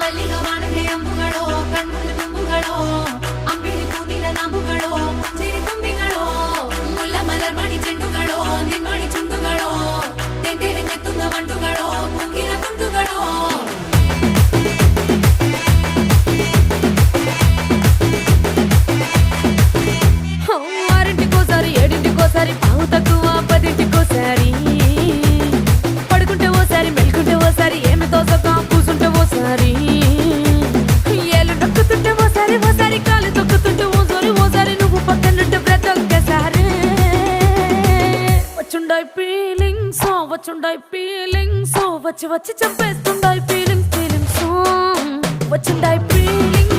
ಮಲ್ಲಿಗ ವಾಣಗೆ ಅಂಬುಗಳೋ ಕಣ್ಣುಗಳ ತುಂಬುಗಳೋ ಅಂಬಿಳಿ ಕೂದಿನ ನಂಬುಗಳೋ ಮುಂಜಿರಿ ತುಂಬಿಗಳೋ ಮುಲ್ಲ ಮಲರ್ಮಣಿ ಚೆಂಡುಗಳೋ ನಿಮ್ಮಣಿ ಚುಂಡುಗಳೋ ತೆಂಡೆರೆ ಕೆತ್ತುಂಗ ಮಂಟುಗಳೋ ಕುಂಗಿನ ತುಂಡುಗಳೋ ఆరింటికోసారి ఏడింటికోసారి పావు తక్కువ పదింటికోసారి పడుకుంటే ఓసారి మెలుకుంటే ఓసారి ఏమి తోసక కూసుంటే ఓసారి ఏళ్ళు నొక్కుతుంటే ఓసారి ఓసారి కాలు తొక్కుతుంటే ఓసారి నువ్వు పక్కనుంటే బ్రతొక్కసారి వచ్చుండాయి ఫీలింగ్స్ వచ్చి వచ్చి చంపేస్తుండాయి ఫీలింగ్స్ వచ్చిండాయి ఫీలింగ్స్